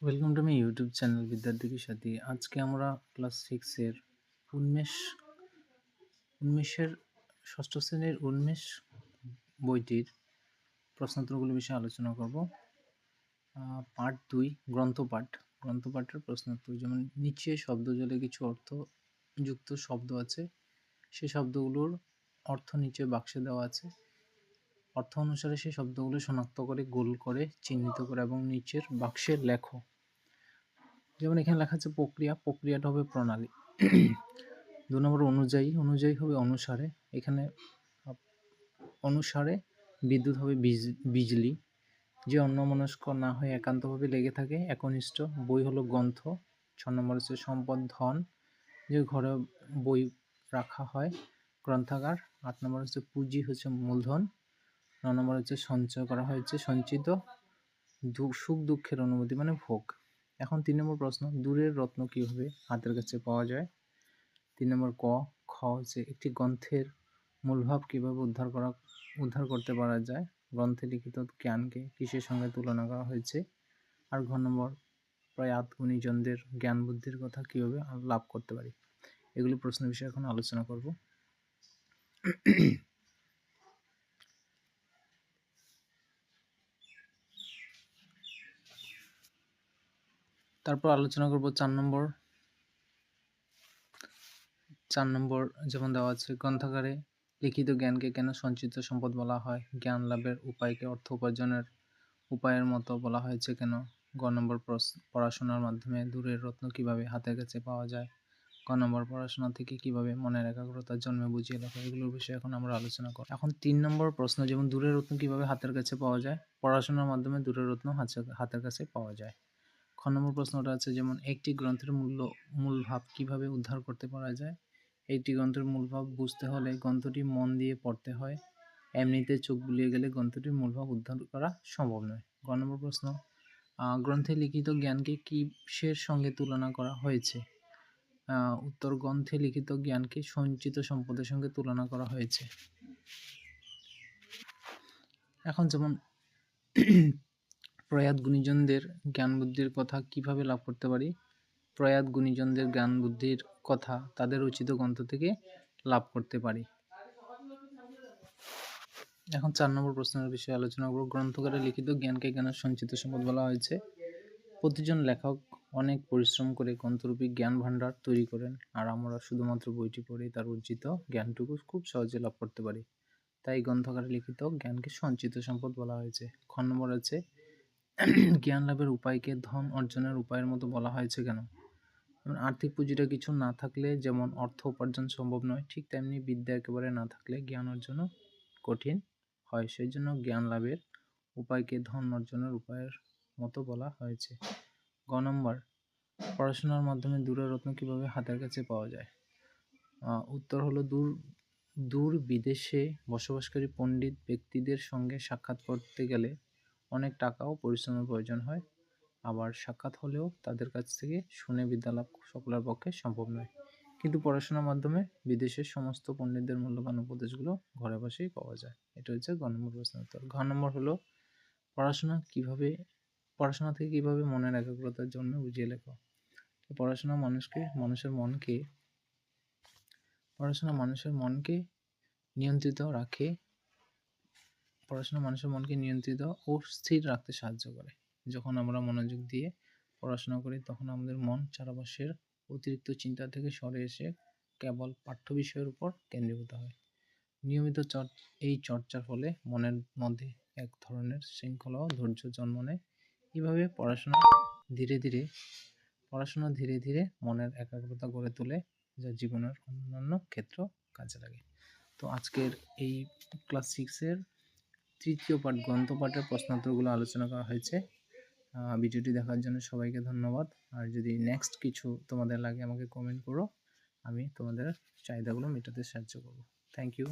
Welcome to my YouTube channel বিদ্যার্থী সাথী। আজকে আমরা class 6-এর উন্মেষের ষষ্ঠ শ্রেণীর উন্মেষ বইটির প্রশ্নোত্তরগুলো বিষয়ে আলোচনা করব। পার্ট 2 গ্রন্থপাঠের প্রশ্নোত্তর। যেমন নিচে শব্দজালে কিছু অর্থযুক্ত শব্দ আছে, সেই শব্দগুলোর অর্থ নিচে বাক্সে দেওয়া আছে। অর্থ অনুসারে সেই শব্দগুলো শনাক্ত করে গোল করে চিহ্নিত করে এবং নিচের বাক্সে লেখো। যেমন এখানে লেখা আছে প্রক্রিয়াটা হবে প্রণালী। 2 নম্বর অনুযায়ী হবে অনুসারে। এখানে অনুসারে বিদ্যুৎ হবে বিজলি। যে অন্যমনস্ক না হয়ে একান্তভাবে লেগে থাকে একনিষ্ঠ। বই হলো গ্রন্থ। 6 নম্বর হচ্ছে সম্পদ ধন, যে ঘরে বই রাখা হয় গ্রন্থাগার। 8 নম্বর হচ্ছে পুঁজি হচ্ছে মূলধন। 9 নম্বর হচ্ছে সঞ্চয় করা হয়েছে সঞ্চিত। সুখ দুঃখের অনুভূতি মানে ভোগ। এখন 3 নম্বর প্রশ্ন, দূরের রত্ন কিভাবে হাতের কাছে পাওয়া যায়। 3 নম্বর খ হচ্ছে একটি গ্রন্থের মূলভাব কিভাবে উদ্ধার করতে পারা যায়। গ্রন্থে লিখিত জ্ঞানকে কিসের সঙ্গে তুলনা করা হয়েছে। আর ঘ নম্বর, প্রয়াত গুণীজনদের জ্ঞান বুদ্ধির কথা কিভাবে লাভ করতে পারি। এগুলো প্রশ্ন বিষয়ে এখন আলোচনা করব। তারপর আলোচনা করব 4 নম্বর যেমন দেওয়া আছে, গ্রন্থাগারে লিখিত জ্ঞানকে কেন সঞ্চিত সম্পদ বলা হয়। জ্ঞান লাভের উপায়কে অর্থ উপার্জনের উপায়ের মতো বলা হয়েছে কেন। গ নম্বর, পড়াশোনার মাধ্যমে দূরের রত্ন কিভাবে হাতের কাছে পাওয়া যায়। ক নম্বর, পড়াশোনা থেকে কিভাবে মনের একাগ্রতা জন্মে বুঝিয়ে লেখা। এগুলোর বিষয়ে এখন আমরা আলোচনা করব। এখন 3 নম্বর প্রশ্ন, যেমন দূরের রত্ন কিভাবে হাতের কাছে পাওয়া যায়। পড়াশোনার মাধ্যমে দূরের রত্ন হাতের কাছে পাওয়া যায়। খ নম্বর প্রশ্নটা আছে, যেমন একটি গ্রন্থের মূল ভাব কিভাবে উদ্ধার করতে পারা যায়। একটি গ্রন্থের মূল ভাব বুঝতে হলে গ্রন্থটি মন দিয়ে পড়তে হয়। এমনিতে চোখ বুলিয়ে গেলে গ্রন্থটির মূলভাব উদ্ধার করা সম্ভব নয়। গ নম্বর প্রশ্ন, গ্রন্থে লিখিত জ্ঞানকে কিসের সঙ্গে তুলনা করা হয়েছে। উত্তর, গ্রন্থে লিখিত জ্ঞানকে সঞ্চিত সম্পদের সঙ্গে তুলনা করা হয়েছে। এখন যেমন প্রয়াত গুণীজনদের জ্ঞান বুদ্ধির কথা কিভাবে লাভ করতে পারি। প্রয়াত গুণীজনদের জ্ঞান বুদ্ধির কথা তাদের রচিত গ্রন্থ থেকে লাভ করতে পারি। এখন 4 নম্বর প্রশ্নের বিষয়ে আলোচনা করব। গ্রন্থকারে লিখিত জ্ঞানকে কেন সঞ্চিত সম্পদ বলা হয়েছে। প্রতিজন লেখক অনেক পরিশ্রম করে গ্রন্থরূপী জ্ঞান ভাণ্ডার তৈরি করেন, আর আমরা শুধুমাত্র বইটি পড়ে তার অর্জিত জ্ঞানটুকু খুব সহজে লাভ করতে পারি। তাই গ্রন্থকারে লিখিত জ্ঞানকে সঞ্চিত সম্পদ বলা হয়েছে। খ নম্বর আছে, জ্ঞান লাভের উপায়কে ধন অর্জনের উপায়ের মতো বলা হয়েছে কেন। আর্থিক পুঁজিটা কিছু না থাকলে যেমন অর্থ উপার্জন সম্ভব নয়, ঠিক তেমনি বিদ্যা একেবারে না থাকলে জ্ঞান অর্জনও কঠিন হয়। সেই জন্য জ্ঞান লাভের উপায়কে ধন অর্জনের উপায়ের মতো বলা হয়েছে। গ নম্বর, পড়াশোনার মাধ্যমে দূরের রত্ন কিভাবে হাতের কাছে পাওয়া যায়। উত্তর হলো, দূর বিদেশে বসবাসকারী পণ্ডিত ব্যক্তিদের সঙ্গে সাক্ষাৎ করতে গেলে অনেক টাকা ও পরিশ্রমের প্রয়োজন হয়। আবার সাক্ষাৎ হলেও তাদের কাছ থেকে শুনে বিদ্যা লাভ সকলের পক্ষে সম্ভব নয়। কিন্তু পড়াশোনার মাধ্যমে বিদেশের সমস্ত পণ্ডিতদের মূল্যবান উপদেশগুলো ঘরে বসেই পাওয়া যায়। এটা হচ্ছে গ নম্বর প্রশ্নের উত্তর। ঘ নম্বর হলো, পড়াশোনা থেকে কিভাবে মনের একাগ্রতার জন্য বুঝিয়ে লেখো। পড়াশোনা মানুষের মনকে নিয়ন্ত্রিত রাখে। পড়াশোনা মানুষের মনকে নিয়ন্ত্রিত ও স্থির রাখতে সাহায্য করে। যখন আমরা মনোযোগ দিয়ে পড়াশোনা করি তখন আমাদের মন চারপাশের অতিরিক্ত চিন্তা থেকে সরে এসে কেবল পাঠ্য বিষয়ের উপর কেন্দ্রীভূত হয়। নিয়মিত এই চর্চার ফলে মনের মধ্যে এক ধরনের শৃঙ্খলা ও ধৈর্য জন্ম নেয়। এইভাবে পড়াশোনা ধীরে ধীরে মনের একাগ্রতা গড়ে তোলে, যা জীবনের অন্যান্য ক্ষেত্র কাজে লাগে। তো আজকের এই ক্লাস 6-এর তৃতীয় পাঠ গ্রন্থপাঠের প্রশ্নোত্তরগুলো আলোচনা করা হয়েছে। ভিডিওটি দেখার জন্য সবাইকে ধন্যবাদ। আর যদি নেক্সট কিছু তোমাদের লাগে আমাকে কমেন্ট করো, আমি তোমাদের চাহিদাগুলো মেটাতে সাহায্য করব। Thank you.